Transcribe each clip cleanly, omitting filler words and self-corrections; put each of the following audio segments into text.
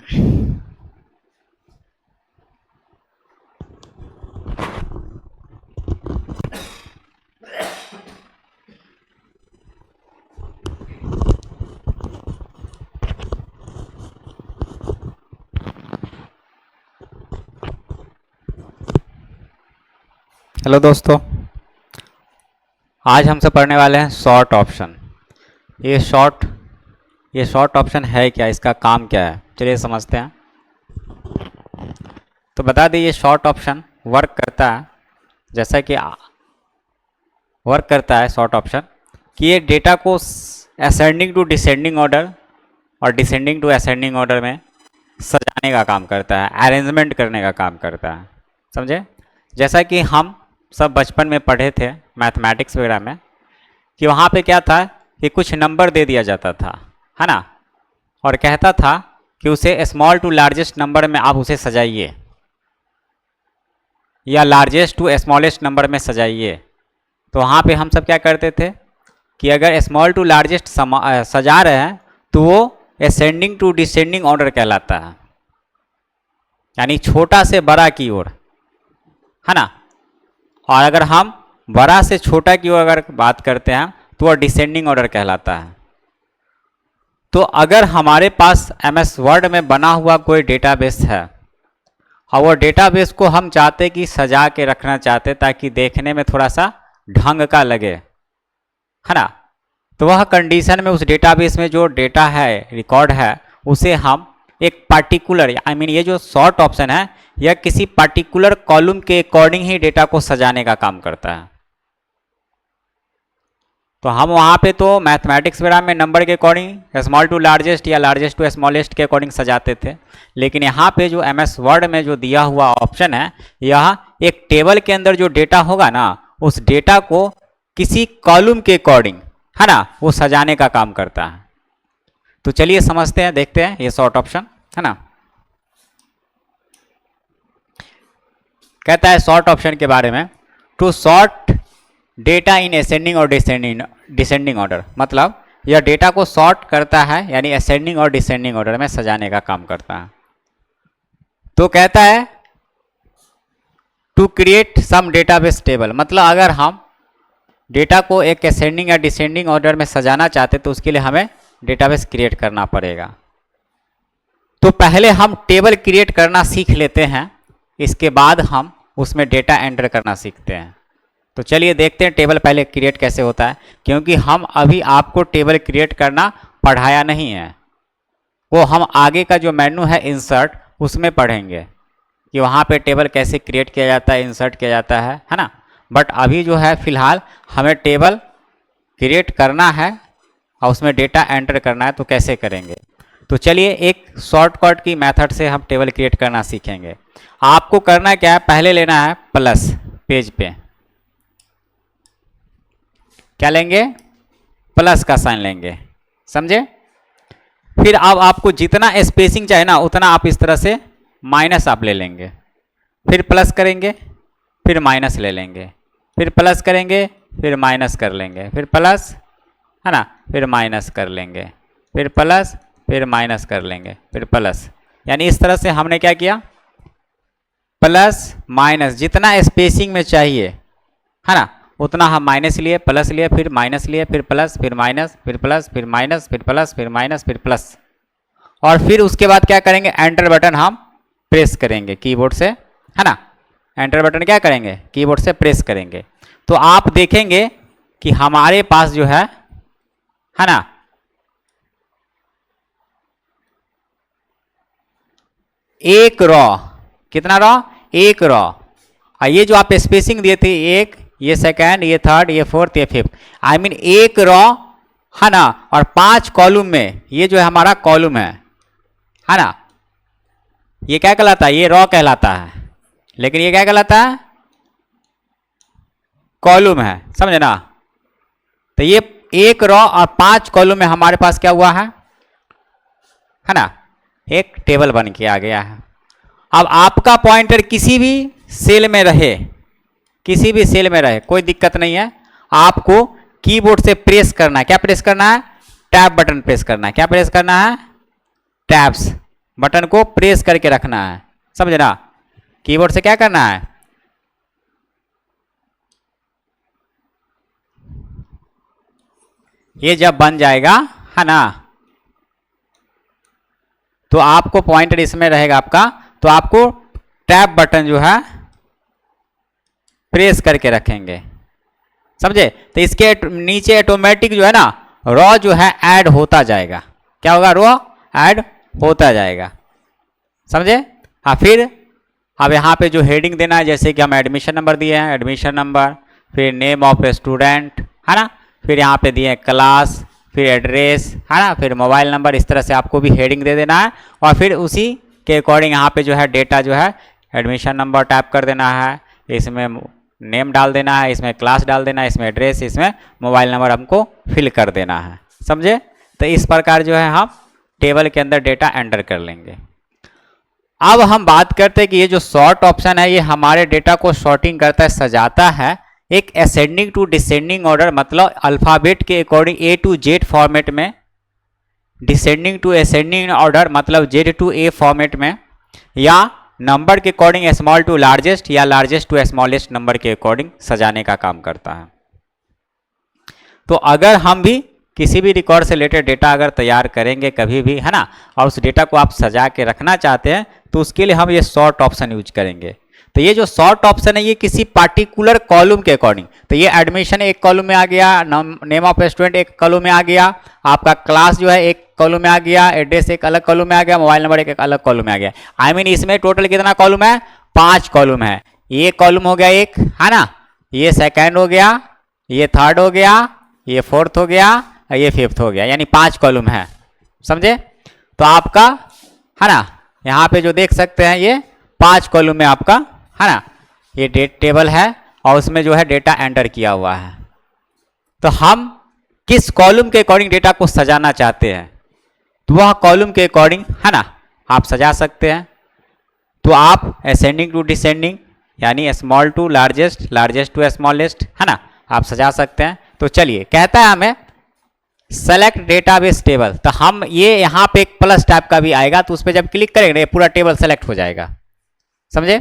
Hello दोस्तों, आज हमसे पढ़ने वाले हैं शॉर्ट ऑप्शन। ये शॉर्ट ऑप्शन है क्या, इसका काम क्या है, चलिए समझते हैं। तो बता दें ये शॉर्ट ऑप्शन वर्क करता है जैसा कि वर्क करता है शॉर्ट ऑप्शन कि ये डेटा को असेंडिंग टू डिसेंडिंग ऑर्डर और डिसेंडिंग टू असेंडिंग ऑर्डर में सजाने का काम करता है, अरेंजमेंट करने का काम करता है। समझे? जैसा कि हम सब बचपन में पढ़े थे मैथमेटिक्स वगैरह में कि वहाँ पे क्या था कि कुछ नंबर दे दिया जाता था, है ना, और कहता था कि उसे स्मॉल टू लार्जेस्ट नंबर में आप उसे सजाइए या लार्जेस्ट टू स्मॉलेस्ट नंबर में सजाइए। तो वहाँ पे हम सब क्या करते थे कि अगर स्मॉल टू लार्जेस्ट सजा रहे हैं तो वो असेंडिंग टू डिसेंडिंग ऑर्डर कहलाता है, यानी छोटा से बड़ा की ओर, है ना। और अगर हम बड़ा से छोटा की ओर अगर बात करते हैं तो वह डिसेंडिंग ऑर्डर कहलाता है। तो अगर हमारे पास एमएस वर्ड में बना हुआ कोई डेटाबेस है और वो डेटाबेस को हम चाहते कि सजा के रखना चाहते ताकि देखने में थोड़ा सा ढंग का लगे, है ना, तो वह कंडीशन में उस डेटाबेस में जो डेटा है, रिकॉर्ड है, उसे हम एक पार्टिकुलर ये जो शॉर्ट ऑप्शन है यह किसी पार्टिकुलर कॉलम के अकॉर्डिंग ही डेटा को सजाने का काम करता है। तो हम वहाँ पे तो मैथमेटिक्स वगैरह में नंबर के अकॉर्डिंग स्मॉल टू लार्जेस्ट या लार्जेस्ट टू स्मॉलेस्ट के अकॉर्डिंग सजाते थे, लेकिन यहाँ पे जो एमएस वर्ड में जो दिया हुआ ऑप्शन है, यह एक टेबल के अंदर जो डेटा होगा ना, उस डेटा को किसी कॉलम के अकॉर्डिंग, है ना, वो सजाने का काम करता है। तो चलिए समझते हैं, देखते हैं ये शॉर्ट ऑप्शन, है ना। कहता है शॉर्ट ऑप्शन के बारे में, to sort data in ascending और डिसेंडिंग ऑर्डर, मतलब यह डेटा को सॉर्ट करता है, यानी असेंडिंग और डिसेंडिंग ऑर्डर में सजाने का काम करता है। तो कहता है to create some database table, मतलब अगर हम डेटा को एक असेंडिंग या डिसेंडिंग ऑर्डर में सजाना चाहते तो उसके लिए हमें डेटाबेस क्रिएट करना पड़ेगा। तो पहले हम टेबल क्रिएट करना सीख लेते हैं, इसके बाद हम उसमें डेटा एंटर करना सीखते हैं। तो चलिए देखते हैं टेबल पहले क्रिएट कैसे होता है, क्योंकि हम अभी आपको टेबल क्रिएट करना पढ़ाया नहीं है, वो हम आगे का जो मेन्यू है इंसर्ट, उसमें पढ़ेंगे कि वहाँ पे टेबल कैसे क्रिएट किया जाता है, इंसर्ट किया जाता है ना। बट अभी जो है फिलहाल हमें टेबल क्रिएट करना है और उसमें डेटा एंटर करना है, तो कैसे करेंगे। तो चलिए एक शॉर्टकट की मेथड से हम टेबल क्रिएट करना सीखेंगे। आपको करना क्या है, पहले लेना है प्लस, पेज पे क्या लेंगे, प्लस का साइन लेंगे, समझे। फिर अब आपको जितना स्पेसिंग चाहिए ना उतना आप इस तरह से माइनस आप ले लेंगे, फिर प्लस करेंगे, फिर माइनस ले लेंगे, फिर प्लस करेंगे, फिर माइनस कर लेंगे, फिर प्लस, है ना, फिर माइनस कर लेंगे, फिर प्लस, फिर माइनस कर लेंगे, फिर प्लस। यानी इस तरह से हमने क्या किया, प्लस माइनस जितना स्पेसिंग में चाहिए, है ना, उतना हम माइनस लिए, प्लस लिए, फिर माइनस लिए, फिर प्लस, फिर माइनस, फिर प्लस, फिर माइनस, फिर प्लस, फिर माइनस, फिर प्लस। और फिर उसके बाद क्या करेंगे, एंटर बटन हम प्रेस करेंगे कीबोर्ड से, है ना, एंटर बटन क्या करेंगे, कीबोर्ड से प्रेस करेंगे। तो आप देखेंगे कि हमारे पास जो है ना, एक रॉ, कितना रॉ, एक रॉ, और ये जो आप स्पेसिंग दिए थे, एक, ये सेकंड, ये थर्ड, ये फोर्थ, ये फिफ्थ, एक रॉ, है ना, और 5 कॉलम में, ये जो है हमारा कॉलम है ना, ये क्या कहलाता है, ये रॉ कहलाता है, लेकिन ये क्या कहलाता है, कॉलम है, समझे ना। तो ये एक रॉ और 5 कॉलम में हमारे पास क्या हुआ है ना, एक टेबल बन के आ गया है। अब आपका पॉइंटर किसी भी सेल में रहे, किसी भी सेल में रहे, कोई दिक्कत नहीं है, आपको कीबोर्ड से प्रेस करना है, क्या प्रेस करना है, टैब बटन प्रेस करना है, क्या प्रेस करना है, टैब्स, बटन को प्रेस करके रखना है, समझे ना। कीबोर्ड से क्या करना है, ये जब बन जाएगा है ना, तो आपको पॉइंटर इसमें रहेगा आपका, तो आपको टैब बटन जो है प्रेस करके रखेंगे, समझे। तो इसके नीचे ऑटोमेटिक जो है ना रॉ जो है ऐड होता जाएगा, क्या होगा, रॉ ऐड होता जाएगा, समझे। हाँ, फिर अब यहाँ पे जो हेडिंग देना है, जैसे कि हम एडमिशन नंबर दिए हैं, एडमिशन नंबर, फिर नेम ऑफ ए स्टूडेंट है ना, फिर यहाँ पे दिए क्लास, फिर एड्रेस है ना, फिर मोबाइल नंबर, इस तरह से आपको भी हेडिंग दे देना है। और फिर उसी के अकॉर्डिंग यहाँ पे जो है डेटा जो है एडमिशन नंबर टाइप कर देना है, इसमें नेम डाल देना है, इसमें क्लास डाल देना है, इसमें एड्रेस, इसमें मोबाइल नंबर हमको फिल कर देना है, समझे। तो इस प्रकार जो है हम टेबल के अंदर डेटा एंटर कर लेंगे। अब हम बात करते हैं कि ये जो सॉर्ट ऑप्शन है ये हमारे डेटा को सॉर्टिंग करता है, सजाता है एक असेंडिंग टू डिसेंडिंग ऑर्डर, मतलब अल्फ़ाबेट के according A to Z format में, डिसेंडिंग टू असेंडिंग ऑर्डर मतलब जेड टू ए फॉर्मेट में, या नंबर के अकॉर्डिंग स्मॉल टू लार्जेस्ट या लार्जेस्ट टू स्मॉलेस्ट नंबर के अकॉर्डिंग सजाने का काम करता है। तो अगर हम भी किसी भी रिकॉर्ड से रिलेटेड डेटा अगर तैयार करेंगे कभी भी है ना, और उस डेटा को आप सजा के रखना चाहते हैं, तो उसके लिए हम ये सॉर्ट ऑप्शन यूज करेंगे। तो ये जो सॉर्ट ऑप्शन है ये किसी पार्टिकुलर कॉलम के अकॉर्डिंग, तो ये एडमिशन एक कॉलम में आ गया, नेम ऑफ स्टूडेंट एक कॉलम में आ गया, आपका क्लास जो है एक कॉलम में आ गया, एड्रेस एक अलग कॉलम में आ गया, मोबाइल नंबर एक अलग कॉलम में आ गया। आई मीन इसमें टोटल कितना कॉलम है, 5 कॉलम है। ये कॉलम हो गया एक है ना, ये सेकेंड हो गया, ये थर्ड हो गया, ये फोर्थ हो गया, ये फिफ्थ हो गया, यानी 5 कॉलम है, समझे। तो आपका है ना यहाँ पे जो देख सकते हैं ये 5 कॉलम में आपका है ना ये डेट टेबल है, और उसमें जो है डेटा एंटर किया हुआ है। तो हम किस कॉलम के अकॉर्डिंग डेटा को सजाना चाहते हैं, तो वह कॉलम के अकॉर्डिंग है ना आप सजा सकते हैं। तो आप असेंडिंग टू डिसेंडिंग यानी small to largest, largest to smallest है ना आप सजा सकते हैं। तो चलिए कहता है हमें सेलेक्ट डेटाबेस टेबल, तो हम ये यहाँ पे एक प्लस टाइप का भी आएगा, तो उस पर जब क्लिक करेंगे पूरा टेबल सेलेक्ट हो जाएगा, समझे।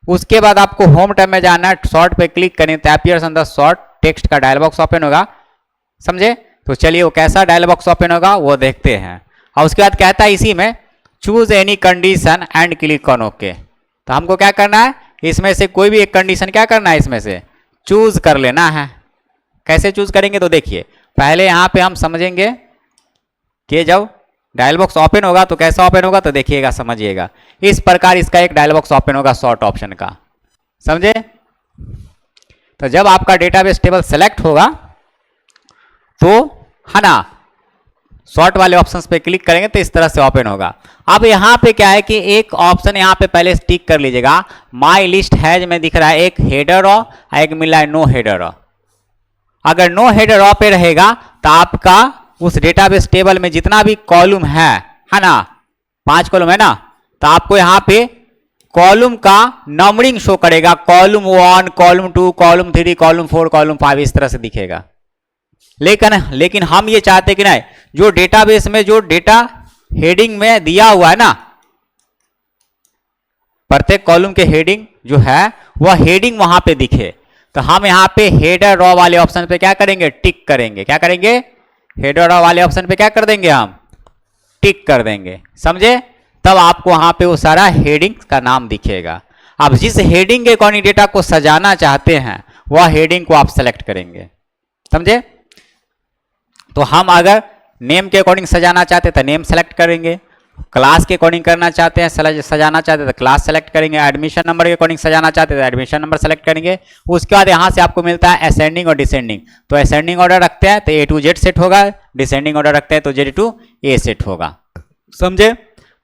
उसके बाद आपको होम टैब में जाना है, शॉर्ट पे क्लिक करें तो appears on the short text का डायलॉग बॉक्स ओपन होगा, समझे। तो चलिए वो कैसा डायलॉग बॉक्स ओपन होगा वो देखते हैं। और उसके बाद कहता है इसी में choose any condition and click on okay. तो हमको क्या करना है, इसमें से कोई भी एक कंडीशन क्या करना है, इसमें से चूज कर लेना है। कैसे चूज करेंगे, तो देखिए पहले यहाँ पे हम समझेंगे कि जब डायल बॉक्स ओपन होगा तो कैसा ओपन होगा, तो देखिएगा समझिएगा। इस प्रकार इसका एक डायल बॉक्स ओपन होगा सॉर्ट ऑप्शन का, समझे। तो जब आपका डेटाबेस टेबल सेलेक्ट होगा तो है ना सॉर्ट वाले ऑप्शंस पे क्लिक करेंगे तो इस तरह से ओपन होगा। अब यहाँ पे क्या है कि एक ऑप्शन यहाँ पे पहले टिक कर लीजिएगा, माई लिस्ट हैज में दिख रहा है एक हेडर रॉ, एक मिला है नो हेडर रॉ। अगर नो हेडर रॉ पे रहेगा तो आपका उस डेटाबेस टेबल में जितना भी कॉलम है ना 5 कॉलम है ना, तो आपको यहाँ पे कॉलम का नंबरिंग शो करेगा, column 1, column 2, column 3, column 4, column 5 इस तरह से दिखेगा। लेकिन हम ये चाहते कि नहीं, जो डेटाबेस में जो डेटा हेडिंग में दिया हुआ है ना, प्रत्येक कॉलम के हेडिंग जो है वह हेडिंग वहां पे दिखे। तो हम यहाँ पे हेडर रॉ वाले ऑप्शन पे क्या करेंगे, टिक करेंगे। क्या करेंगे, हेडर रॉ वाले ऑप्शन पे क्या कर देंगे, हम टिक कर देंगे, समझे। तब आपको वहां पे वो सारा हेडिंग का नाम दिखेगा। अब जिस हेडिंग के अकॉर्डिंग डेटा को सजाना चाहते हैं वह हेडिंग को आप सेलेक्ट करेंगे, समझे। तो हम अगर नेम के अकॉर्डिंग सजाना चाहते हैं तो नेम सेलेक्ट करेंगे, क्लास के अकॉर्डिंग करना चाहते हैं सजाना चाहते हैं तो क्लास सेलेक्ट करेंगे, एडमिशन नंबर के अकॉर्डिंग सजाना चाहते हैं तो एडमिशन नंबर सेलेक्ट करेंगे। उसके बाद यहाँ से आपको मिलता है असेंडिंग और डिसेंडिंग। तो असेंडिंग ऑर्डर रखते हैं तो ए टू जेड सेट होगा, डिसेंडिंग ऑर्डर रखते हैं तो जेड टू ए सेट होगा, समझे।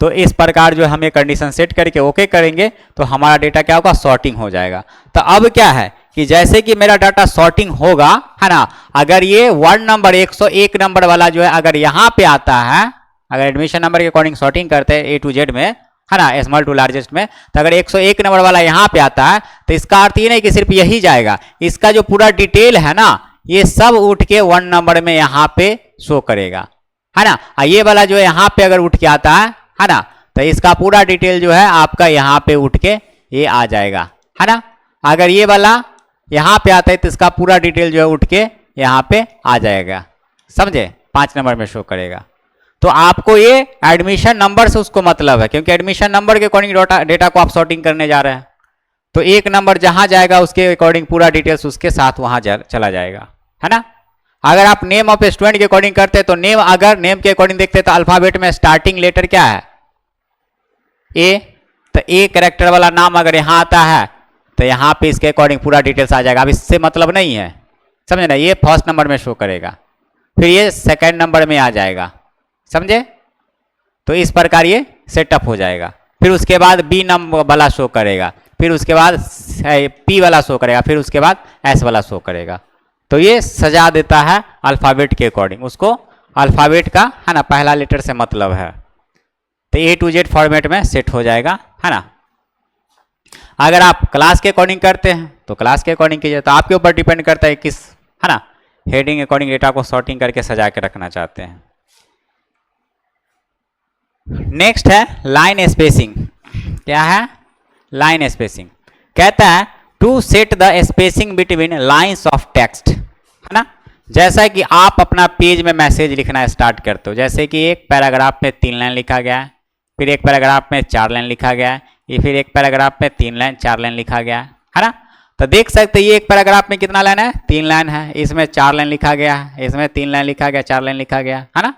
तो इस प्रकार जो हम ये कंडीशन सेट करके ओके करेंगे तो हमारा डेटा क्या होगा, सॉर्टिंग हो जाएगा। तो अब क्या है कि जैसे कि मेरा डाटा सॉर्टिंग होगा है ना, अगर ये 1 नंबर 101 नंबर वाला जो है अगर यहाँ पे आता है, अगर एडमिशन नंबर के अकॉर्डिंग सॉर्टिंग करते हैं ए टू जेड में है ना स्मॉल टू लार्जेस्ट में, तो अगर 101 नंबर वाला यहाँ पे आता है तो इसका अर्थ ये नहीं कि सिर्फ यही जाएगा, इसका जो पूरा डिटेल है ना ये सब उठ के 1 नंबर में यहाँ पे शो करेगा है ना। ये वाला जो यहाँ पे अगर उठ के आता है ना, तो इसका पूरा डिटेल जो है आपका यहाँ पे उठ के ये आ जाएगा, है ना। अगर ये वाला यहाँ पे आता है तो इसका पूरा डिटेल जो है उठ के यहाँ पे आ जाएगा, समझे, 5 नंबर में शो करेगा। तो आपको ये एडमिशन नंबर से उसको मतलब है, क्योंकि एडमिशन नंबर के अकॉर्डिंग डेटा को आप सॉर्टिंग करने जा रहे हैं, तो 1 नंबर जहां जाएगा उसके अकॉर्डिंग पूरा डिटेल्स उसके साथ वहां चला जाएगा, है ना। अगर आप नेम ऑफ स्टूडेंट के अकॉर्डिंग करते हैं तो नेम, अगर नेम के अकॉर्डिंग देखते हैं तो अल्फाबेट में स्टार्टिंग लेटर क्या है, ए, तो ए कैरेक्टर वाला नाम अगर यहाँ आता है तो यहाँ पे इसके अकॉर्डिंग पूरा डिटेल्स आ जाएगा। अब इससे मतलब नहीं है, समझे ना, ये फर्स्ट नंबर में शो करेगा, फिर ये सेकंड नंबर में आ जाएगा, समझे। तो इस प्रकार ये सेटअप हो जाएगा। फिर उसके बाद बी नंबर वाला शो करेगा, फिर उसके बाद पी वाला शो करेगा, फिर उसके बाद एस वाला शो करेगा। तो ये सजा देता है अल्फ़ाबेट के अकॉर्डिंग, उसको अल्फ़ाबेट का, है ना, पहला लेटर से मतलब है। तो A to Z फॉर्मेट में सेट हो जाएगा, है ना। अगर आप क्लास के अकॉर्डिंग करते हैं तो क्लास के अकॉर्डिंग कीजिए, तो आपके ऊपर डिपेंड करता है किस, है ना, हेडिंग अकॉर्डिंग डेटा को सॉर्टिंग करके सजा के रखना चाहते हैं। नेक्स्ट है लाइन स्पेसिंग। क्या है, लाइन स्पेसिंग। कहता है to set the spacing between lines of text, है ना। जैसा कि आप अपना पेज में मैसेज लिखना स्टार्ट करते हो, जैसे कि एक पैराग्राफ में 3 लाइन लिखा गया है, फिर एक पैराग्राफ में 4 लाइन लिखा गया है, ये फिर एक पैराग्राफ में 3 लाइन 4 लाइन लिखा गया है ना। तो देख सकते हैं ये एक पैराग्राफ में कितना लाइन है, 3 लाइन है, इसमें 4 लाइन लिखा गया है, इसमें 3 लाइन लिखा गया, 4 लाइन लिखा गया, है ना।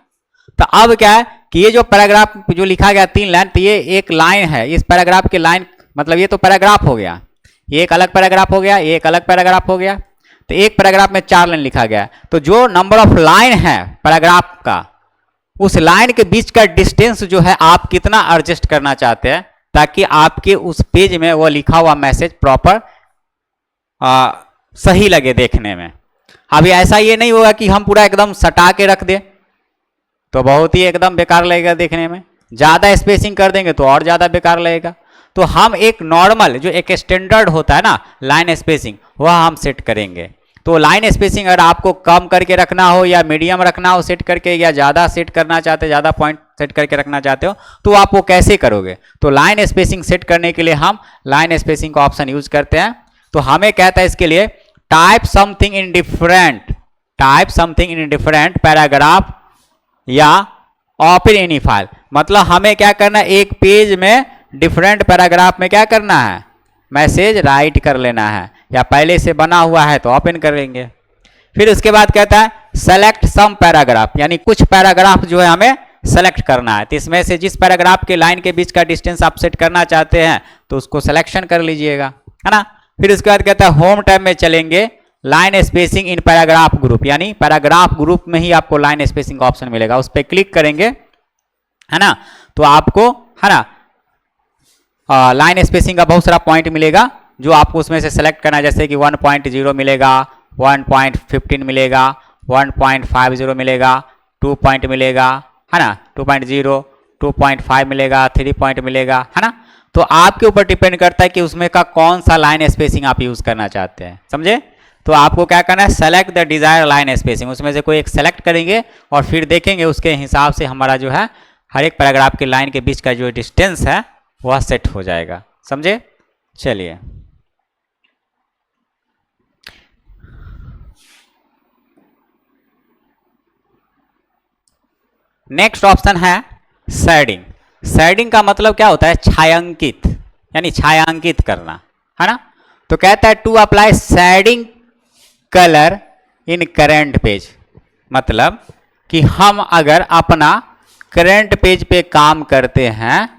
तो अब क्या है कि ये जो पैराग्राफ जो लिखा गया 3 लाइन, तो ये एक लाइन है, इस पैराग्राफ की लाइन, मतलब ये तो पैराग्राफ हो गया, ये एक अलग पैराग्राफ हो गया, ये एक अलग पैराग्राफ हो गया। तो एक पैराग्राफ में 4 लाइन लिखा गया, तो जो नंबर ऑफ लाइन है पैराग्राफ का, उस लाइन के बीच का डिस्टेंस जो है आप कितना एडजस्ट करना चाहते हैं, ताकि आपके उस पेज में वो लिखा हुआ मैसेज प्रॉपर सही लगे देखने में। अभी ऐसा ये नहीं होगा कि हम पूरा एकदम सटा के रख दें, तो बहुत ही एकदम बेकार लगेगा देखने में। ज़्यादा स्पेसिंग कर देंगे तो और ज़्यादा बेकार लगेगा। तो हम एक नॉर्मल जो एक स्टैंडर्ड होता है ना लाइन स्पेसिंग, वह हम सेट करेंगे। तो लाइन स्पेसिंग अगर आपको कम करके रखना हो या मीडियम रखना हो सेट करके, या ज़्यादा सेट करना चाहते, ज़्यादा पॉइंट सेट करके रखना चाहते हो, तो आप वो कैसे करोगे। तो लाइन स्पेसिंग सेट करने के लिए हम लाइन स्पेसिंग का ऑप्शन यूज करते हैं। तो हमें कहता है इसके लिए type something in different paragraph या ओपन एनी फाइल। मतलब हमें क्या करना है, एक पेज में डिफरेंट पैराग्राफ में क्या करना है, मैसेज राइट कर लेना है, या पहले से बना हुआ है तो ओपन करेंगे। फिर उसके बाद कहता है सेलेक्ट सम पैराग्राफ, यानी कुछ पैराग्राफ जो है हमें सेलेक्ट करना है। तो इसमें से जिस पैराग्राफ के लाइन के बीच का डिस्टेंस आप सेट करना चाहते हैं तो उसको सिलेक्शन कर लीजिएगा, है ना। फिर उसके बाद कहता है होम टैब में चलेंगे, line spacing in paragraph group, यानी पैराग्राफ ग्रुप में ही आपको लाइन स्पेसिंग का ऑप्शन मिलेगा, उस पर क्लिक करेंगे, है ना। तो आपको, है ना, लाइन स्पेसिंग का बहुत सारा पॉइंट मिलेगा जो आपको उसमें से सेलेक्ट करना है। जैसे कि 1.0 मिलेगा, 1.15 मिलेगा, 1.50 मिलेगा, 2 पॉइंट मिलेगा, है ना, 2.0, 2.5 मिलेगा, 3 पॉइंट मिलेगा, है ना। तो आपके ऊपर डिपेंड करता है कि उसमें का कौन सा लाइन स्पेसिंग आप यूज करना चाहते हैं, समझे। तो आपको क्या करना है, select the desire line spacing, उसमें से कोई एक सेलेक्ट करेंगे और फिर देखेंगे उसके हिसाब से हमारा जो है हर एक पैराग्राफ के लाइन के बीच का जो डिस्टेंस है वह सेट हो जाएगा, समझे। चलिए नेक्स्ट ऑप्शन है शेडिंग। शेडिंग का मतलब क्या होता है, छायांकित, यानी छायांकित करना, है ना। तो कहता है to apply shading colour in current page, मतलब कि हम अगर अपना करंट पेज पे काम करते हैं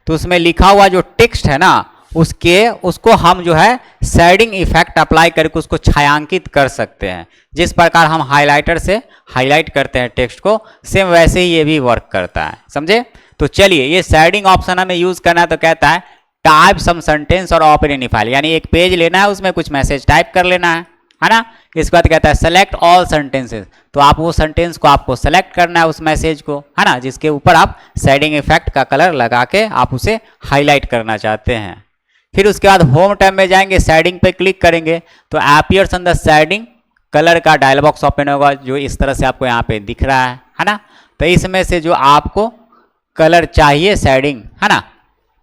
तो उसमें लिखा हुआ जो टेक्स्ट है ना उसको हम जो है शेडिंग इफेक्ट अप्लाई करके उसको छायांकित कर सकते हैं। जिस प्रकार हम हाइलाइटर से हाईलाइट करते हैं टेक्स्ट को, सेम वैसे ही ये भी वर्क करता है, समझे। तो चलिए ये शेडिंग ऑप्शन हमें यूज करना है। तो कहता है टाइप सम सेंटेंस और ओपन एनी फाइल, यानी एक पेज लेना है उसमें कुछ मैसेज टाइप कर लेना है ना। इसके बाद कहता है सेलेक्ट ऑल सेंटेंसेस, तो आप वो सेंटेंस को आपको सेलेक्ट करना है उस मैसेज को, है ना, जिसके ऊपर आप शेडिंग इफेक्ट का कलर लगा के आप उसे हाईलाइट करना चाहते हैं। फिर उसके बाद होम टैब में जाएंगे, शेडिंग पे क्लिक करेंगे तो appears on the shading colour का डायलॉग बॉक्स ओपन होगा, जो इस तरह से आपको यहाँ पे दिख रहा है ना। तो इसमें से जो आपको कलर चाहिए शेडिंग, है ना,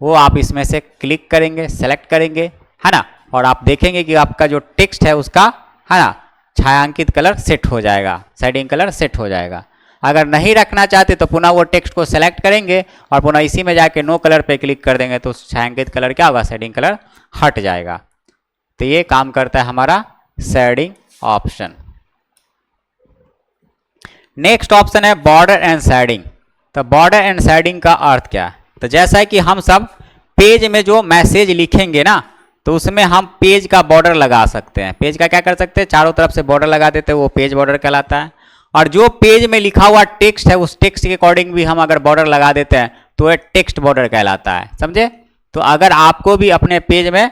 वो आप इसमें से क्लिक करेंगे, सेलेक्ट करेंगे, है ना, और आप देखेंगे कि आपका जो टेक्स्ट है उसका, है ना, छायांकित कलर सेट हो जाएगा, शेडिंग कलर सेट हो जाएगा। अगर नहीं रखना चाहते तो पुनः वो टेक्स्ट को सेलेक्ट करेंगे और पुनः इसी में जाके नो कलर पे क्लिक कर देंगे तो छायांकित कलर क्या होगा, शेडिंग कलर हट जाएगा। तो ये काम करता है हमारा शेडिंग ऑप्शन। नेक्स्ट ऑप्शन है बॉर्डर एंड शेडिंग। तो बॉर्डर एंड शेडिंग का अर्थ क्या है? तो जैसा है कि हम सब पेज में जो मैसेज लिखेंगे ना, तो उसमें हम पेज का बॉर्डर लगा सकते हैं। पेज का क्या कर सकते हैं, चारों तरफ से बॉर्डर लगा देते हैं, वो पेज बॉर्डर कहलाता है। और जो पेज में लिखा हुआ टेक्स्ट है उस टेक्स्ट के अकॉर्डिंग भी हम अगर बॉर्डर लगा देते हैं तो ये टेक्स्ट बॉर्डर कहलाता है, समझे। तो अगर आपको भी अपने पेज में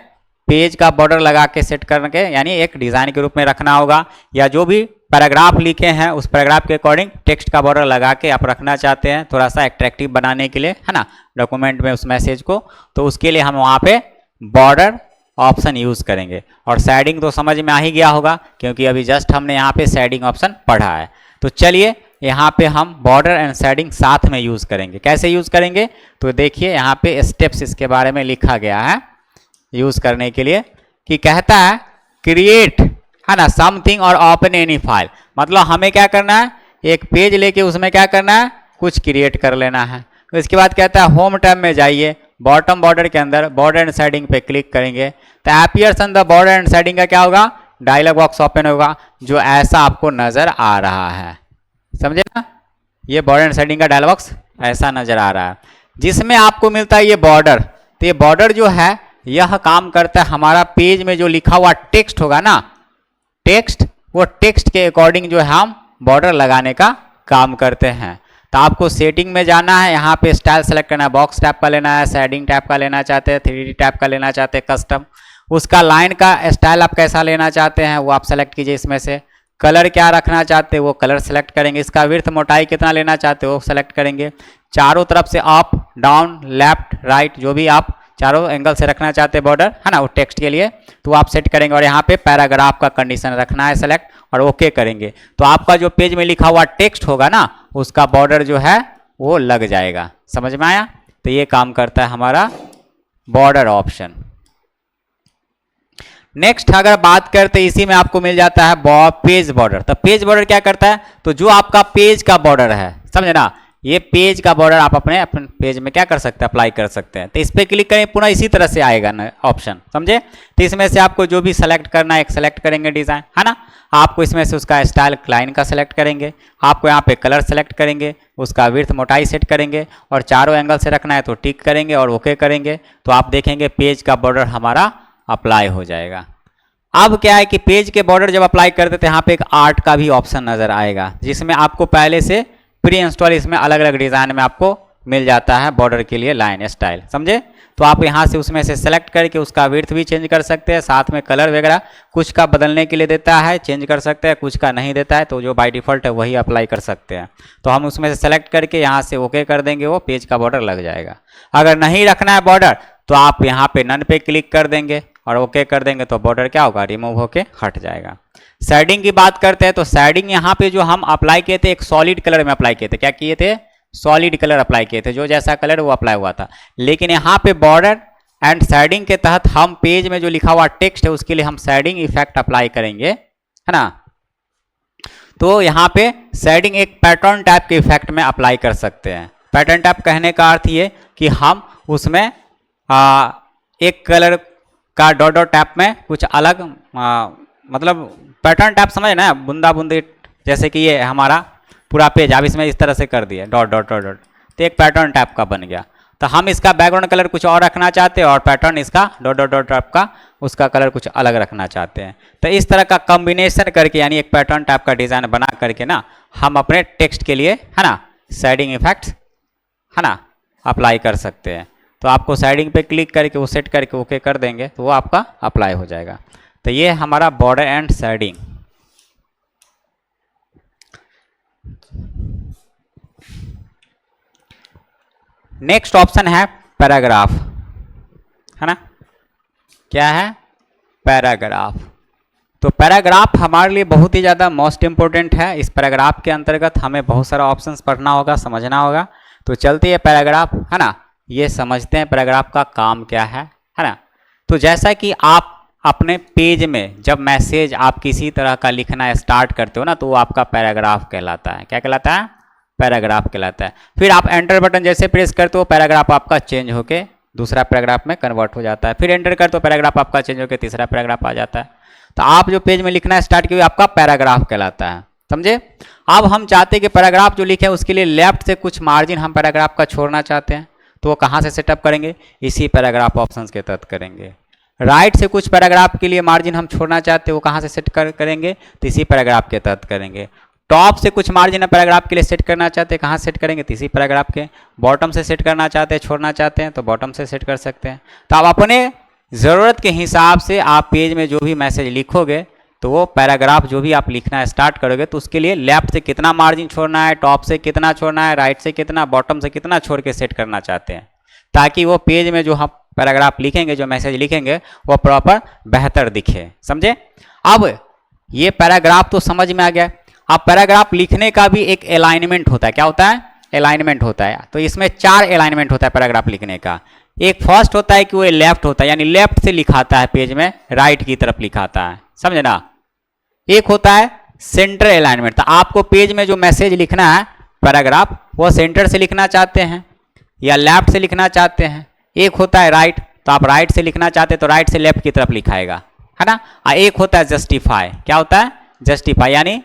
पेज का बॉर्डर लगा के सेट करके यानी एक डिज़ाइन के रूप में रखना होगा, या जो भी पैराग्राफ लिखे हैं उस पैराग्राफ के अकॉर्डिंग टेक्स्ट का बॉर्डर लगा के आप रखना चाहते हैं थोड़ा सा अट्रैक्टिव बनाने के लिए, है ना, डॉक्यूमेंट में उस मैसेज को, तो उसके लिए हम वहाँ पे बॉर्डर ऑप्शन यूज़ करेंगे। और शेडिंग तो समझ में आ ही गया होगा क्योंकि अभी जस्ट हमने यहाँ पे शेडिंग ऑप्शन पढ़ा है। तो चलिए यहाँ पे हम बॉर्डर एंड शेडिंग साथ में यूज़ करेंगे। कैसे यूज़ करेंगे तो देखिए यहाँ पे स्टेप्स इसके बारे में लिखा गया है यूज़ करने के लिए, कि कहता है क्रिएट, है ना, समथिंग और ओपन एनी फाइल। मतलब हमें क्या करना है, एक पेज लेके उसमें क्या करना है, कुछ क्रिएट कर लेना है। तो इसके बाद कहता है होम टैब में जाइए, बॉटम बॉर्डर के अंदर बॉर्डर एंड शेडिंग पे क्लिक करेंगे तो appears on the border and shading का क्या होगा, डायलॉग बॉक्स ओपन होगा जो ऐसा आपको नजर आ रहा है, समझे ना। ये बॉर्डर एंड शेडिंग का डायलॉग बॉक्स ऐसा नजर आ रहा है जिसमें आपको मिलता है ये बॉर्डर। तो ये बॉर्डर जो है यह काम करता है हमारा पेज में जो लिखा हुआ टेक्स्ट होगा ना, टेक्स्ट, वो टेक्स्ट के अकॉर्डिंग जो है हम बॉर्डर लगाने का काम करते हैं। तो आपको सेटिंग में जाना है, यहाँ पे स्टाइल सेलेक्ट करना है, बॉक्स टैप का लेना है, शेडिंग टैप का लेना चाहते हैं, 3D टैप का लेना चाहते हैं, कस्टम, उसका लाइन का स्टाइल आप कैसा लेना चाहते हैं वो आप सेलेक्ट कीजिए। इसमें से कलर क्या रखना चाहते हैं वो कलर सेलेक्ट करेंगे, इसका विड्थ मोटाई कितना लेना चाहते हो वो सेलेक्ट करेंगे, चारों तरफ से अप डाउन लेफ्ट राइट जो भी आप चारों एंगल से रखना चाहते हैं बॉर्डर, है ना, वो टेक्स्ट के लिए तो आप सेट करेंगे। और यहाँ पे पैराग्राफ का कंडीशन रखना है सेलेक्ट और ओके करेंगे तो आपका जो पेज में लिखा हुआ टेक्स्ट होगा ना उसका बॉर्डर जो है वो लग जाएगा। समझ में आया? तो ये काम करता है हमारा बॉर्डर ऑप्शन। नेक्स्ट अगर बात करते इसी में आपको मिल जाता है पेज बॉर्डर। तो पेज बॉर्डर क्या करता है, तो जो आपका पेज का बॉर्डर है, समझे ना, ये पेज का बॉर्डर आप अपने पेज में क्या कर सकते हैं, अप्लाई कर सकते हैं। तो इस पर क्लिक करें पुनः इसी तरह से आएगा ना ऑप्शन, समझे। तो इसमें से आपको जो भी सेलेक्ट करना है एक सेलेक्ट करेंगे डिज़ाइन, है ना, आपको इसमें से उसका स्टाइल लाइन का सेलेक्ट करेंगे, आपको यहाँ पे कलर सेलेक्ट करेंगे, उसका विड्थ मोटाई सेट करेंगे और चारों एंगल से रखना है तो टिक करेंगे और ओके करेंगे तो आप देखेंगे पेज का बॉर्डर हमारा अप्लाई हो जाएगा। अब क्या है कि पेज के बॉर्डर जब अप्लाई करते तो यहाँ पे एक आर्ट का भी ऑप्शन नजर आएगा जिसमें आपको पहले से प्री इंस्टॉल इसमें अलग अलग डिज़ाइन में आपको मिल जाता है बॉर्डर के लिए लाइन स्टाइल, समझे। तो आप यहाँ से उसमें से सेलेक्ट करके उसका विड्थ भी चेंज कर सकते हैं, साथ में कलर वगैरह कुछ का बदलने के लिए देता है चेंज कर सकते हैं, कुछ का नहीं देता है तो जो बाय डिफ़ॉल्ट है वही अप्लाई कर सकते हैं। तो हम उसमें से सेलेक्ट करके यहाँ से ओके कर देंगे, वो पेज का बॉर्डर लग जाएगा। अगर नहीं रखना है बॉर्डर तो आप यहाँ पे नन पे क्लिक कर देंगे और ओके कर देंगे तो बॉर्डर क्या होगा, रिमूव होके हट जाएगा। शेडिंग की बात करते हैं तो शेडिंग यहाँ पे जो हम अप्लाई किए थे एक सॉलिड कलर में अप्लाई किए थे, क्या किए थे, सॉलिड कलर अप्लाई किए थे, जो जैसा कलर वो अप्लाई हुआ था। लेकिन यहाँ पे बॉर्डर एंड शेडिंग के तहत हम पेज में जो लिखा हुआ टेक्स्ट है उसके लिए हम शेडिंग इफेक्ट अप्लाई करेंगे, है ना। तो यहाँ पे शेडिंग एक पैटर्न टाइप के इफेक्ट में अप्लाई कर सकते हैं। पैटर्न टाइप कहने का अर्थ ये कि हम उसमें एक कलर का डॉट डॉट टैप में कुछ अलग मतलब पैटर्न टैप समझे ना, बूंदा बूंदी, जैसे कि ये हमारा पूरा पेज आप इसमें इस तरह से कर दिए डॉट डॉट डॉट डॉट तो एक पैटर्न टैप का बन गया। तो हम इसका बैकग्राउंड कलर कुछ और रखना चाहते हैं और पैटर्न इसका डॉट डॉट डॉट टैप का उसका कलर कुछ अलग रखना चाहते हैं। तो इस तरह का कॉम्बिनेशन करके यानी एक पैटर्न टैप का डिज़ाइन बना करके ना हम अपने टेक्स्ट के लिए, है ना, शेडिंग इफेक्ट्स, है ना, अप्लाई कर सकते हैं। तो आपको शेडिंग पे क्लिक करके वो सेट करके ओके कर देंगे तो वो आपका अप्लाई हो जाएगा। तो ये हमारा border and shading. Next option है पैराग्राफ, है ना, क्या है, पैराग्राफ। तो पैराग्राफ हमारे लिए बहुत ही ज़्यादा मोस्ट इंपॉर्टेंट है। इस पैराग्राफ के अंतर्गत हमें बहुत सारा ऑप्शंस पढ़ना होगा, समझना होगा। तो चलते हैं पैराग्राफ, है ना, ये समझते हैं पैराग्राफ का काम क्या है ना। तो जैसा कि आप अपने पेज में जब मैसेज आप किसी तरह का लिखना स्टार्ट करते हो ना, तो वो आपका पैराग्राफ कहलाता है। क्या कहलाता है? पैराग्राफ कहलाता है। फिर आप एंटर बटन जैसे प्रेस करते हो, पैराग्राफ आपका चेंज होके दूसरा पैराग्राफ में कन्वर्ट हो जाता है। फिर एंटर करते हो, पैराग्राफ आपका चेंज होकर तीसरा पैराग्राफ आ जाता है। तो आप जो पेज में लिखना स्टार्ट किए आपका पैराग्राफ कहलाता है, समझे। अब हम चाहते हैं कि पैराग्राफ जो लिखे उसके लिए लेफ्ट से कुछ मार्जिन हम पैराग्राफ का छोड़ना चाहते हैं, तो वो कहाँ से सेटअप करेंगे? इसी पैराग्राफ ऑप्शंस के तहत करेंगे। राइट से कुछ पैराग्राफ के लिए मार्जिन हम छोड़ना चाहते हैं, वो कहाँ से सेट करेंगे? तो इसी पैराग्राफ के तहत करेंगे। टॉप से कुछ मार्जिन पैराग्राफ के लिए सेट करना चाहते हैं, कहाँ सेट करेंगे? तो इसी पैराग्राफ के। बॉटम से सेट करना चाहते हैं, छोड़ना चाहते हैं, तो बॉटम से सेट कर सकते हैं। तो आप अपने ज़रूरत के हिसाब से आप पेज में जो भी मैसेज लिखोगे, तो वो पैराग्राफ जो भी आप लिखना स्टार्ट करोगे, तो उसके लिए लेफ्ट से कितना मार्जिन छोड़ना है, टॉप से कितना छोड़ना है, राइट से कितना, बॉटम से कितना छोड़ के सेट करना चाहते हैं, ताकि वो पेज में जो हम पैराग्राफ लिखेंगे, जो मैसेज लिखेंगे, वो प्रॉपर बेहतर दिखे, समझे। अब ये पैराग्राफ तो समझ में आ गया। अब पैराग्राफ लिखने का भी एक अलाइनमेंट होता है। क्या होता है? अलाइनमेंट होता है। तो इसमें 4 अलाइनमेंट होता है पैराग्राफ लिखने का। एक फर्स्ट होता है कि वो लेफ्ट होता है, यानी लेफ्ट से लिखाता है पेज में, राइट की तरफ लिखाता है, समझे ना। एक होता है सेंटर अलाइनमेंट। तो आपको पेज में जो मैसेज लिखना है पैराग्राफ, वो सेंटर से लिखना चाहते हैं या लेफ्ट से लिखना चाहते हैं। एक होता है राइट, तो आप राइट से लिखना चाहते हैं तो राइट से लेफ्ट की तरफ लिखाएगा, है ना। और एक होता है जस्टिफाई। क्या होता है? जस्टिफाई, यानी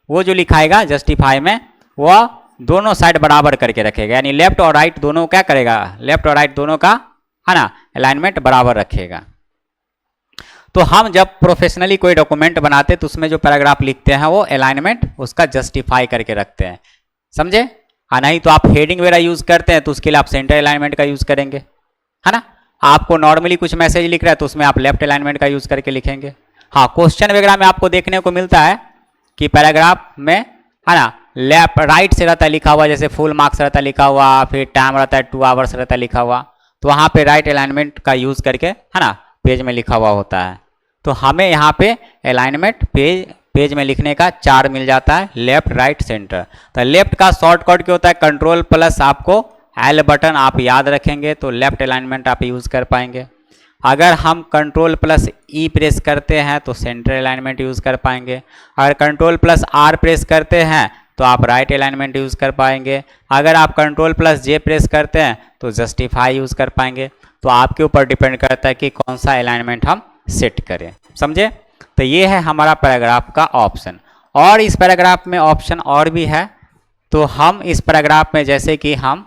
वो जो लिखाएगा जस्टिफाई में, वह दोनों साइड बराबर करके रखेगा, यानी लेफ्ट और राइट दोनों क्या करेगा? लेफ्ट और राइट दोनों का, है ना, अलाइनमेंट बराबर रखेगा। तो हम जब प्रोफेशनली कोई डॉक्यूमेंट बनाते हैं तो उसमें जो पैराग्राफ लिखते हैं वो अलाइनमेंट उसका जस्टिफाई करके रखते हैं, समझे। हाँ, नहीं तो आप हेडिंग वगैरह यूज करते हैं तो उसके लिए आप सेंटर अलाइनमेंट का यूज करेंगे, है ना। आपको नॉर्मली कुछ मैसेज लिख रहा है तो उसमें आप लेफ्ट अलाइनमेंट का यूज करके लिखेंगे। हाँ, क्वेश्चन वगैरह में आपको देखने को मिलता है कि पैराग्राफ में, है ना, लेफ्ट राइट से रहता है लिखा हुआ, जैसे फुल मार्क्स रहता है लिखा हुआ, फिर टाइम रहता है 2 आवर्स रहता है लिखा हुआ, तो वहाँ पे राइट अलाइनमेंट का यूज करके, है ना, पेज में लिखा हुआ होता है। तो हमें यहाँ पे अलाइनमेंट पेज में लिखने का 4 मिल जाता है, लेफ्ट, राइट, सेंटर। तो लेफ्ट का शॉर्टकट क्या होता है? कंट्रोल प्लस आपको एल बटन आप याद रखेंगे तो लेफ्ट अलाइनमेंट आप यूज़ कर पाएंगे। अगर हम कंट्रोल प्लस ई प्रेस करते हैं तो सेंटर अलाइनमेंट यूज़ कर पाएंगे। अगर कंट्रोल प्लस आर प्रेस करते हैं तो आप राइट अलाइनमेंट यूज़ कर पाएंगे। अगर आप कंट्रोल प्लस जे प्रेस करते हैं तो जस्टिफाई यूज़ कर पाएंगे। तो आपके ऊपर डिपेंड करता है कि कौन सा अलाइनमेंट हम सेट करें, समझे। तो ये है हमारा पैराग्राफ का ऑप्शन। और इस पैराग्राफ में ऑप्शन और भी है। तो हम इस पैराग्राफ में जैसे कि हम,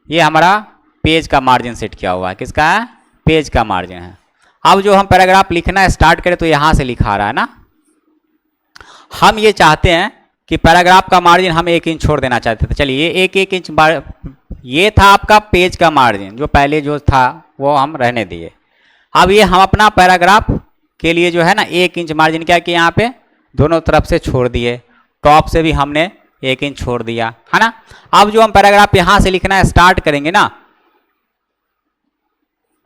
ये हमारा पेज का मार्जिन सेट किया हुआ है, किसका है? पेज का मार्जिन है। अब जो हम पैराग्राफ लिखना स्टार्ट करें तो यहाँ से लिखा रहा है ना, हम ये चाहते हैं कि पैराग्राफ का मार्जिन हम 1 इंच छोड़ देना चाहते थे। चलिए ये 1 इंच, ये था आपका पेज का मार्जिन, जो पहले जो था वो हम रहने दिए। अब ये हम अपना पैराग्राफ के लिए जो है ना 1 इंच मार्जिन क्या किया, यहाँ पे दोनों तरफ से छोड़ दिए, टॉप से भी हमने 1 इंच छोड़ दिया, है ना। अब जो हम पैराग्राफ यहाँ से लिखना स्टार्ट करेंगे ना,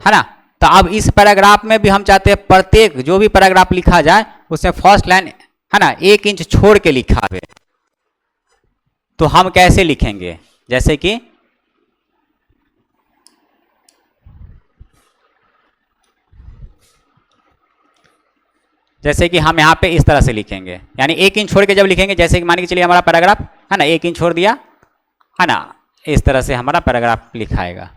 है ना, तो अब इस पैराग्राफ में भी हम चाहते हैं प्रत्येक जो भी पैराग्राफ लिखा जाए उसमें फर्स्ट लाइन, है ना, 1 इंच छोड़ के लिखा है। तो हम कैसे लिखेंगे? जैसे कि हम यहाँ पे इस तरह से लिखेंगे, यानी 1 इंच छोड़ के जब लिखेंगे, जैसे कि मान के चलिए हमारा पैराग्राफ है ना 1 इंच छोड़ दिया, है ना, इस तरह से हमारा पैराग्राफ लिखाएगा।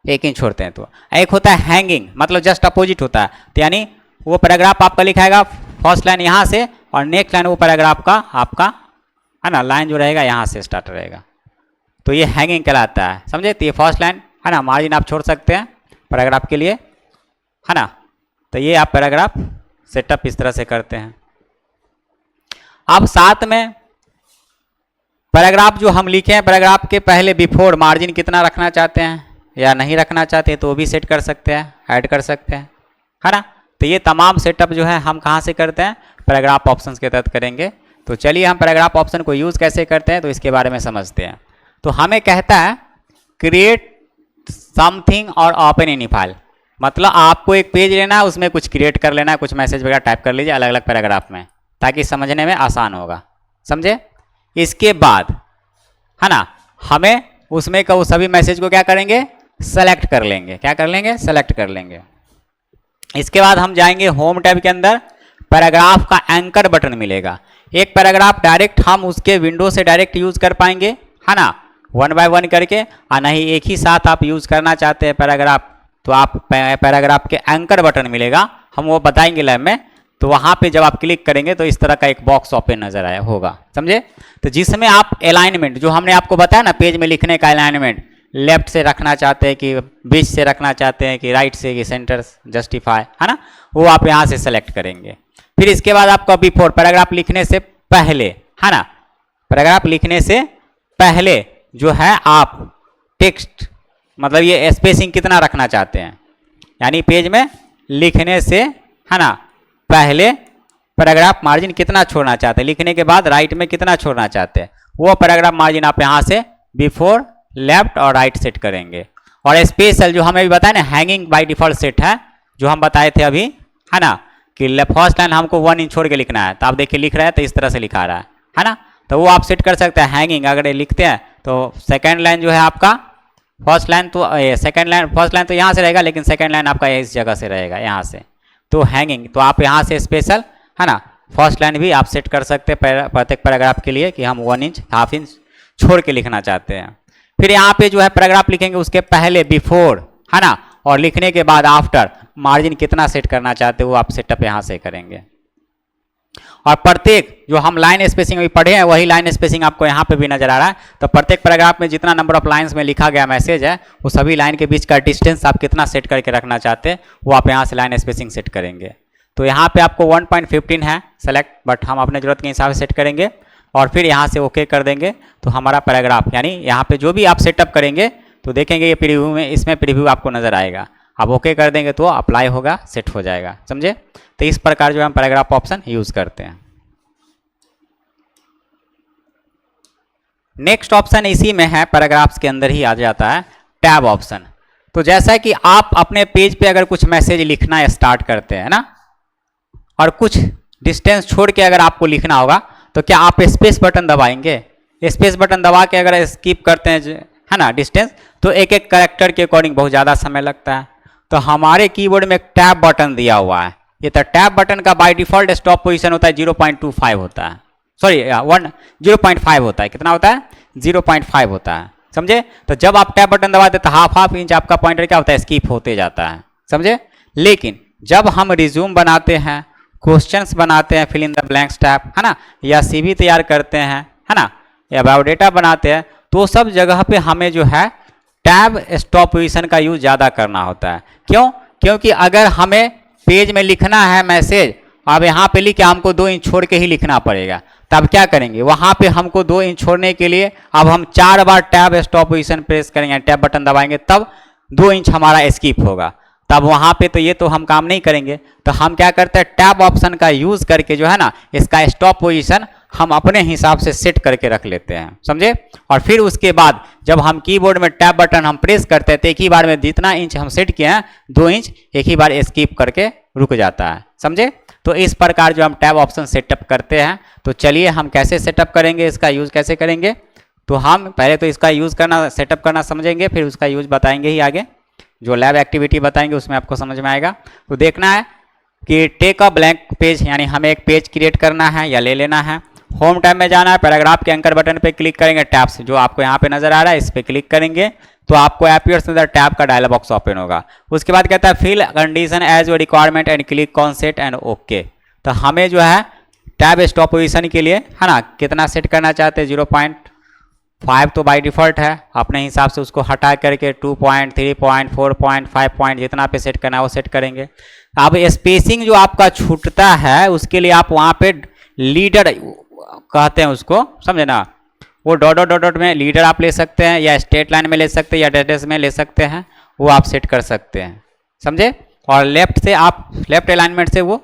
1 इंच छोड़ते हैं तो एक होता है हैंगिंग, मतलब जस्ट अपोजिट होता है। तो यानी वो पैराग्राफ आपका लिखाएगा फर्स्ट लाइन यहाँ से और नेक्स्ट लाइन वो पैराग्राफ का आपका, है ना, लाइन जो रहेगा यहाँ से स्टार्ट रहेगा। तो ये हैंगिंग कहलाता है, समझे। तो ये फर्स्ट लाइन, है ना, मार्जिन आप छोड़ सकते हैं पैराग्राफ के लिए, है ना। तो ये आप पैराग्राफ सेटअप इस तरह से करते हैं। अब साथ में पैराग्राफ जो हम लिखे हैं, पैराग्राफ के पहले बिफोर मार्जिन कितना रखना चाहते हैं या नहीं रखना चाहते हैं तो वो भी सेट कर सकते हैं, ऐड कर सकते हैं, है ना। तो ये तमाम सेटअप जो है हम कहाँ से करते हैं? पैराग्राफ ऑप्शंस के तहत करेंगे। तो चलिए हम पैराग्राफ ऑप्शन को यूज़ कैसे करते हैं तो इसके बारे में समझते हैं। तो हमें कहता है क्रिएट समथिंग और ओपन एनी फाइल, मतलब आपको एक पेज लेना है, उसमें कुछ क्रिएट कर लेना है, कुछ मैसेज वगैरह टाइप कर लीजिए अलग अलग पैराग्राफ में, ताकि समझने में आसान होगा, समझे। इसके बाद, है ना, हमें उसमें का वो सभी मैसेज को क्या करेंगे, सेलेक्ट कर लेंगे। क्या कर लेंगे, सेलेक्ट कर लेंगे। इसके बाद हम जाएंगे होम टैब के अंदर, पैराग्राफ का एंकर बटन मिलेगा। एक पैराग्राफ डायरेक्ट हम उसके विंडो से डायरेक्ट यूज कर पाएंगे, है ना, 1 बाय 1 करके, और नहीं एक ही साथ आप यूज करना चाहते हैं पैराग्राफ, तो आप पैराग्राफ के एंकर बटन मिलेगा, हम वो बताएंगे लैब में। तो वहाँ पे जब आप क्लिक करेंगे तो इस तरह का एक बॉक्स ओपन नजर आया होगा, समझे। तो जिसमें आप अलाइनमेंट, जो हमने आपको बताया ना पेज में लिखने का अलाइनमेंट, लेफ्ट से रखना चाहते हैं कि बीच से रखना चाहते हैं कि राइट से कि सेंटर जस्टिफाई, है ना, वो आप यहाँ से सेलेक्ट करेंगे। फिर इसके बाद आपका बिफोर, पैराग्राफ लिखने से पहले, है ना, पैराग्राफ लिखने से पहले जो है आप टेक्स्ट, मतलब ये स्पेसिंग कितना रखना चाहते हैं, यानी पेज में लिखने से, है ना, पहले पैराग्राफ मार्जिन कितना छोड़ना चाहते हैं, लिखने के बाद राइट में कितना छोड़ना चाहते हैं, वो पैराग्राफ मार्जिन आप यहाँ से बिफोर, लेफ्ट और राइट सेट करेंगे। और स्पेशल जो हमें अभी बताया ना, हैंगिंग बाय डिफॉल्ट सेट है, जो हम बताए थे अभी, है ना, कि फर्स्ट लाइन हमको 1 इंच छोड़ के लिखना है, तो आप देखिए लिख रहा है तो इस तरह से लिखा रहा है ना, तो वो आप सेट कर सकते हैं हैंगिंग। अगर ये लिखते हैं तो सेकेंड लाइन जो है आपका, फर्स्ट लाइन तो सेकेंड लाइन, फर्स्ट लाइन तो यहाँ से रहेगा, लेकिन सेकेंड लाइन आपका इस जगह से रहेगा, यहाँ से, तो हैंगिंग, तो आप यहाँ से स्पेशल, है ना, फर्स्ट लाइन भी आप सेट कर सकते हैं प्रत्येक पैराग्राफ के लिए कि हम 1 इंच, हाफ इंच छोड़ के लिखना चाहते हैं। फिर यहाँ पे जो है पैराग्राफ लिखेंगे उसके पहले बिफोर, है ना, और लिखने के बाद आफ्टर मार्जिन कितना सेट करना चाहते हो वो आप सेटअप यहाँ से करेंगे। और प्रत्येक जो हम लाइन स्पेसिंग अभी पढ़े हैं वही लाइन स्पेसिंग आपको यहाँ पे भी नजर आ रहा है। तो प्रत्येक पैराग्राफ में जितना नंबर ऑफ लाइंस में लिखा गया मैसेज है वो सभी लाइन के बीच का डिस्टेंस आप कितना सेट करके रखना चाहते हैं वो आप यहाँ से लाइन स्पेसिंग सेट करेंगे। तो यहाँ पे आपको 1.15 है सेलेक्ट, बट हम अपने जरूरत के हिसाब से सेट करेंगे और फिर यहाँ से ओके कर देंगे। तो हमारा पैराग्राफ यानी यहाँ पे जो भी आप सेटअप करेंगे तो देखेंगे ये प्रीव्यू में, इसमें प्रीव्यू आपको नजर आएगा। आप ओके कर देंगे तो अप्लाई होगा, सेट हो जाएगा, समझे। तो इस प्रकार जो हम पैराग्राफ ऑप्शन यूज करते हैं। नेक्स्ट ऑप्शन इसी में है, पैराग्राफ्स के अंदर ही आ जाता है टैब ऑप्शन। तो जैसा कि आप अपने पेज पे अगर कुछ मैसेज लिखना स्टार्ट करते हैं ना, और कुछ डिस्टेंस छोड़ के अगर आपको लिखना होगा तो क्या आप स्पेस बटन दबाएंगे? स्पेस बटन दबा के अगर स्किप करते हैं, है ना, डिस्टेंस, तो एक एक कैरेक्टर के अकॉर्डिंग बहुत ज़्यादा समय लगता है। तो हमारे कीबोर्ड में एक टैब बटन दिया हुआ है। ये तो टैब बटन का बाय डिफॉल्ट स्टॉप पोजीशन होता है 0.25 होता है, सॉरी 0.5 होता है। कितना होता है? 0.5 होता है, समझे। तो जब आप टैब बटन दबाते तो हाफ इंच आपका पॉइंटर क्या होता है, स्किप होते जाता है, समझे। लेकिन जब हम रिज्यूम बनाते हैं, क्वेश्चंस बनाते हैं, fill in the blanks tab, है ना, या सीवी तैयार करते हैं, है ना, या बायोडेटा बनाते हैं, तो सब जगह पे हमें जो है टैब स्टॉप पोजीशन का यूज ज़्यादा करना होता है। क्यों? क्योंकि अगर हमें पेज में लिखना है मैसेज, अब यहाँ पे लिख के हमको 2 इंच छोड़ के ही लिखना पड़ेगा, तब क्या करेंगे, वहाँ पे हमको 2 इंच छोड़ने के लिए अब हम 4 बार टैब स्टॉप पोजीशन प्रेस करेंगे, टैब बटन दबाएंगे, तब 2 इंच हमारा स्किप होगा। तब वहाँ पे तो ये तो हम काम नहीं करेंगे। तो हम क्या करते हैं, टैब ऑप्शन का यूज करके जो है ना, इसका स्टॉप पोजीशन हम अपने हिसाब से सेट करके रख लेते हैं, समझे। और फिर उसके बाद जब हम कीबोर्ड में टैब बटन हम प्रेस करते हैं तो एक ही बार में जितना इंच हम सेट किए हैं 2 इंच एक ही बार स्किप करके रुक जाता है, समझे। तो इस प्रकार जो हम टैब ऑप्शन सेटअप करते हैं, तो चलिए हम कैसे सेटअप करेंगे, इसका यूज कैसे करेंगे। तो हम पहले तो इसका यूज करना, सेटअप करना समझेंगे, फिर उसका यूज बताएंगे ही आगे, जो लैब एक्टिविटी बताएंगे उसमें आपको समझ में आएगा। तो देखना है कि टेक अ ब्लैंक पेज, यानी हमें एक पेज क्रिएट करना है या ले लेना है। होम टैब में जाना है, पैराग्राफ के एंकर बटन पे क्लिक करेंगे, टैब्स जो आपको यहाँ पे नजर आ रहा है इस पे क्लिक करेंगे तो आपको अपीयर्स इन द टैब का डायलॉग बॉक्स ओपन होगा। उसके बाद कहता है fill condition as your requirement and click on set and okay. तो हमें जो है टैब स्टॉप पोजीशन के लिए, है ना, कितना सेट करना चाहते हैं, 0.5 तो बाय डिफॉल्ट है, अपने हिसाब से उसको हटा करके 2 पॉइंट, 3 पॉइंट, 4 पॉइंट, 5 पॉइंट जितना पे सेट करना है वो सेट करेंगे। अब स्पेसिंग जो आपका छूटता है उसके लिए आप वहाँ पे लीडर कहते हैं उसको, समझे ना, वो डॉट डॉट डॉट में लीडर आप ले सकते हैं या स्ट्रेट लाइन में ले सकते हैं या डेटेस में ले सकते हैं, वो आप सेट कर सकते हैं, समझे। और लेफ्ट से आप लेफ्ट अलाइनमेंट से वो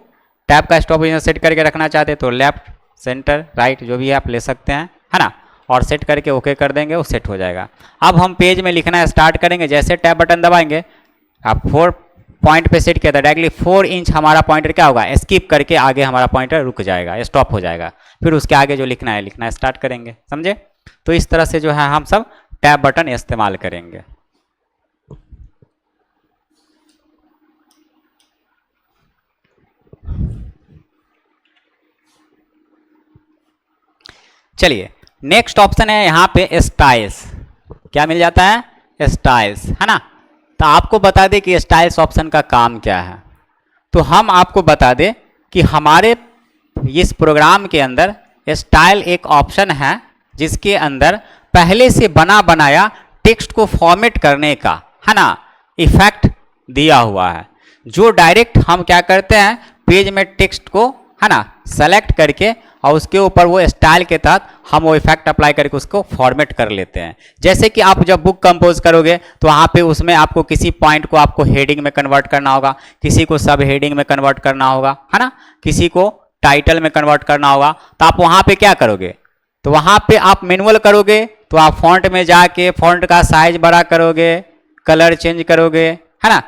टैब का स्टॉप पोजीशन सेट करके रखना चाहते हैं तो लेफ्ट, सेंटर, राइट जो भी आप ले सकते हैं, है ना, और सेट करके ओके कर देंगे, वो सेट हो जाएगा। अब हम पेज में लिखना स्टार्ट करेंगे, जैसे टैब बटन दबाएंगे, आप 4 पॉइंट पे सेट किया था, डायरेक्टली 4 इंच हमारा पॉइंटर क्या होगा, स्किप करके आगे हमारा पॉइंटर रुक जाएगा, स्टॉप हो जाएगा। फिर उसके आगे जो लिखना है स्टार्ट करेंगे, समझे। तो इस तरह से जो है हम सब टैब बटन इस्तेमाल करेंगे। चलिए नेक्स्ट ऑप्शन है यहाँ पे स्टाइल्स। क्या मिल जाता है? स्टाइल्स, है ना। तो आपको बता दें कि स्टाइल्स ऑप्शन का काम क्या है। तो हम आपको बता दें कि हमारे इस प्रोग्राम के अंदर स्टाइल एक ऑप्शन है जिसके अंदर पहले से बना बनाया टेक्स्ट को फॉर्मेट करने का, है ना, इफेक्ट दिया हुआ है। जो डायरेक्ट हम क्या करते हैं, पेज में टेक्स्ट को, है ना, सेलेक्ट करके और उसके ऊपर वो स्टाइल के तहत हम वो इफेक्ट अप्लाई करके उसको फॉर्मेट कर लेते हैं। जैसे कि आप जब बुक कंपोज करोगे तो वहाँ पे उसमें आपको किसी पॉइंट को आपको हेडिंग में कन्वर्ट करना होगा, किसी को सब हेडिंग में कन्वर्ट करना होगा, है ना, किसी को टाइटल में कन्वर्ट करना होगा। तो आप वहाँ पे क्या करोगे, तो वहाँ पे आप मैनुअल करोगे तो आप फॉन्ट में जाके फॉन्ट का साइज बड़ा करोगे, कलर चेंज करोगे, है ना,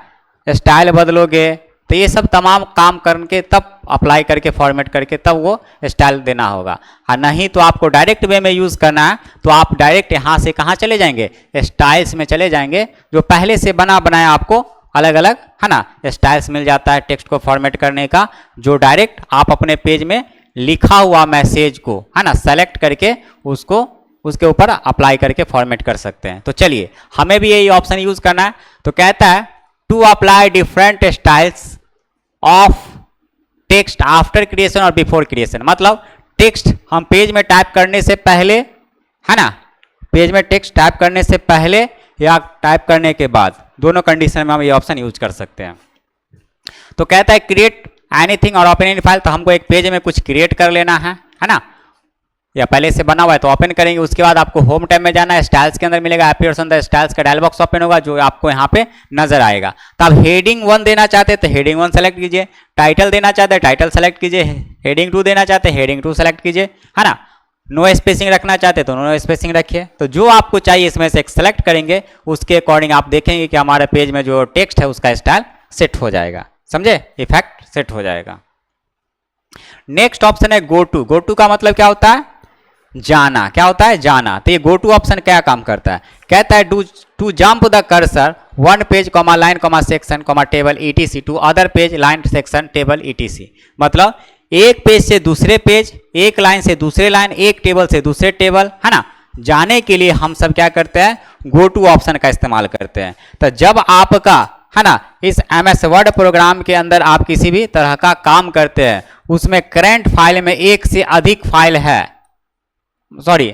स्टाइल बदलोगे। तो ये सब तमाम काम करके तब अप्लाई करके फॉर्मेट करके तब वो स्टाइल देना होगा। और नहीं तो आपको डायरेक्ट वे में यूज़ करना है तो आप डायरेक्ट यहाँ से कहाँ चले जाएंगे, स्टाइल्स में चले जाएंगे। जो पहले से बना बनाया आपको अलग अलग, है ना, स्टाइल्स मिल जाता है टेक्स्ट को फॉर्मेट करने का, जो डायरेक्ट आप अपने पेज में लिखा हुआ मैसेज को, है ना, सेलेक्ट करके उसको उसके ऊपर अप्लाई करके फॉर्मेट कर सकते हैं। तो चलिए हमें भी यही ऑप्शन यूज़ करना है। तो कहता है to apply different styles of text after creation और बिफोर क्रिएशन। मतलब टेक्स्ट हम पेज में टाइप करने से पहले, है ना, पेज में टेक्स्ट टाइप करने से पहले या टाइप करने के बाद, दोनों कंडीशन में हम ये ऑप्शन यूज कर सकते हैं। तो कहता है क्रिएट एनीथिंग और ओपन एनी फाइल। तो हमको एक पेज में कुछ क्रिएट कर लेना है ना, या पहले से बना हुआ है तो ओपन करेंगे। उसके बाद आपको होम टैब में जाना है, स्टाइल्स के अंदर मिलेगा अपीयर्स ऑन द स्टाइल्स का डायलॉग बॉक्स ओपन होगा जो आपको यहाँ पे नजर आएगा। तो आप हेडिंग 1 देना चाहते हैं तो हेडिंग 1 सेलेक्ट कीजिए, टाइटल देना चाहते हैं टाइटल सेलेक्ट कीजिए, हेडिंग 2 देना चाहते हैं हेडिंग 2 सेलेक्ट कीजिए, है ना, नो स्पेसिंग रखना चाहते हैं तो नो स्पेसिंग रखिए। तो जो आपको चाहिए इसमें से एक सेलेक्ट करेंगे, उसके अकॉर्डिंग आप देखेंगे कि हमारे पेज में जो टेक्स्ट है उसका स्टाइल सेट हो जाएगा, समझे, इफेक्ट सेट हो जाएगा। नेक्स्ट ऑप्शन है गो टू। गो टू का मतलब क्या होता है, जाना। क्या होता है, जाना। तो ये गो टू ऑप्शन क्या काम करता है, कहता है to jump the cursor one page comma line comma section comma table ETC to other page line section table ETC. मतलब एक पेज से दूसरे पेज, एक लाइन से दूसरे लाइन, एक टेबल से दूसरे टेबल, है ना, जाने के लिए हम सब क्या करते हैं, गो टू ऑप्शन का इस्तेमाल करते हैं। तो जब आपका, है ना, इस MS वर्ड प्रोग्राम के अंदर आप किसी भी तरह का काम करते हैं, उसमें करंट फाइल में एक से अधिक फाइल है, सॉरी,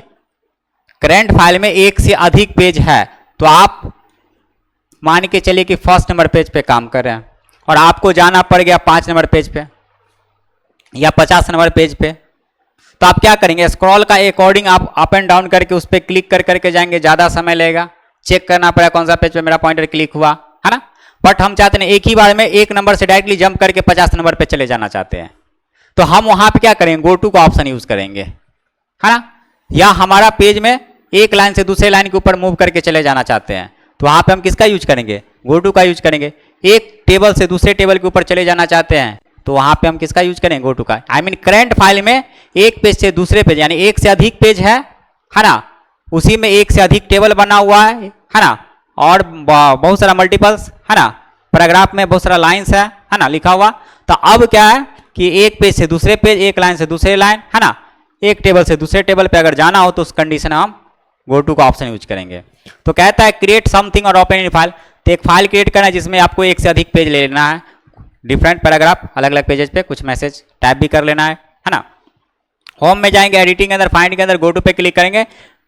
करंट फाइल में एक से अधिक पेज है, तो आप मान के चलिए कि फर्स्ट नंबर पेज पे काम कर रहे हैं और आपको जाना पड़ गया 5 नंबर पेज पे या 50 नंबर पेज पे, तो आप क्या करेंगे, स्क्रॉल का अकॉर्डिंग आप अप एंड डाउन करके उस पर क्लिक कर करके जाएंगे, ज़्यादा समय लगेगा, चेक करना पड़ेगा कौन सा पेज पे मेरा पॉइंटर क्लिक हुआ, है ना। बट हम चाहते हैं एक ही बार में एक नंबर से डायरेक्टली जंप करके 50 नंबर पे चले जाना चाहते हैं, तो हम वहां पे क्या करेंगे, गो टू का ऑप्शन यूज करेंगे, है ना। या हमारा पेज में एक लाइन से दूसरे लाइन के ऊपर मूव करके चले जाना चाहते हैं, तो वहां पे हम किसका यूज करेंगे, गो टू का यूज करेंगे। एक टेबल से दूसरे टेबल के ऊपर चले जाना चाहते हैं तो वहां पे हम किसका यूज करेंगे, गो टू का। आई मीन करंट फाइल में एक पेज से दूसरे पेज, यानी एक से अधिक पेज है ना, उसी में एक से अधिक टेबल बना हुआ है ना, और बहुत सारा मल्टीपल्स, है ना, पैराग्राफ में बहुत सारा लाइन्स है ना लिखा हुआ। तो अब क्या है कि एक पेज से दूसरे पेज, एक लाइन से दूसरे लाइन, है ना, एक टेबल से दूसरे टेबल पे अगर जाना हो तो उस कंडीशन में हम गो टू का ऑप्शन यूज करेंगे। तो कहता है क्रिएट समथिंग और ओपन एनी फाइल। तो एक फाइल क्रिएट करना है जिसमें आपको एक से अधिक पेज ले लेना है, डिफरेंट पैराग्राफ अलग अलग पेजेस पे कुछ मैसेज टाइप भी कर लेना है ना। होम में जाएंगे, एडिटिंग के अंदर, फाइंड के अंदर गो टू पे क्लिक करेंगे,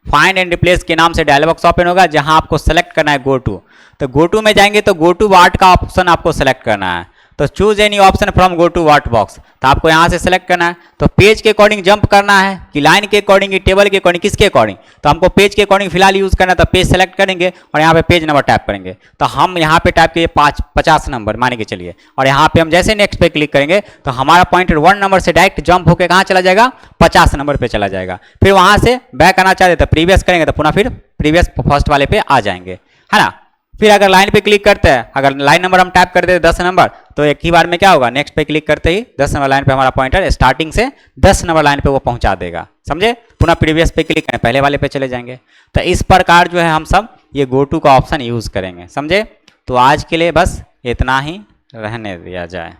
फाइंड एंड रिप्लेस के नाम से डायलॉग बॉक्स ओपन होगा जहां आपको सेलेक्ट करना है गो टू। तो गो टू में जाएंगे तो गो टू वाट का ऑप्शन आपको सेलेक्ट करना है। तो choose any option from go to what box, तो आपको यहाँ से सेलेक्ट करना है। तो पेज के अकॉर्डिंग जंप करना है कि लाइन के अकॉर्डिंग, टेबल के अकॉर्डिंग, किसके अकॉर्डिंग, तो हमको पेज के अकॉर्डिंग फिलहाल यूज करना है। तो पेज सेलेक्ट करेंगे और यहाँ पे पेज नंबर टाइप करेंगे। तो हम यहाँ पे टाइप किए 50 नंबर मान के चलिए, और यहाँ पे हम जैसे नेक्स्ट पे क्लिक करेंगे तो हमारा पॉइंटर 1 नंबर से डायरेक्ट जंप होकर कहाँ चला जाएगा, 50 नंबर पे चला जाएगा। फिर वहां से बैक आना चाहते तो प्रीवियस करेंगे तो पुनः फिर प्रीवियस फर्स्ट वाले पे आ जाएंगे, है ना। फिर अगर लाइन पे क्लिक करते हैं, अगर लाइन नंबर हम टैप करते हैं 10 नंबर, तो एक ही बार में क्या होगा, नेक्स्ट पे क्लिक करते ही 10 नंबर लाइन पे हमारा पॉइंटर स्टार्टिंग से 10 नंबर लाइन पे वो पहुंचा देगा, समझे। पुनः प्रीवियस पे क्लिक करें, पहले वाले पे चले जाएंगे। तो इस प्रकार जो है हम सब ये गो टू का ऑप्शन यूज करेंगे, समझे। तो आज के लिए बस इतना ही रहने दिया जाए।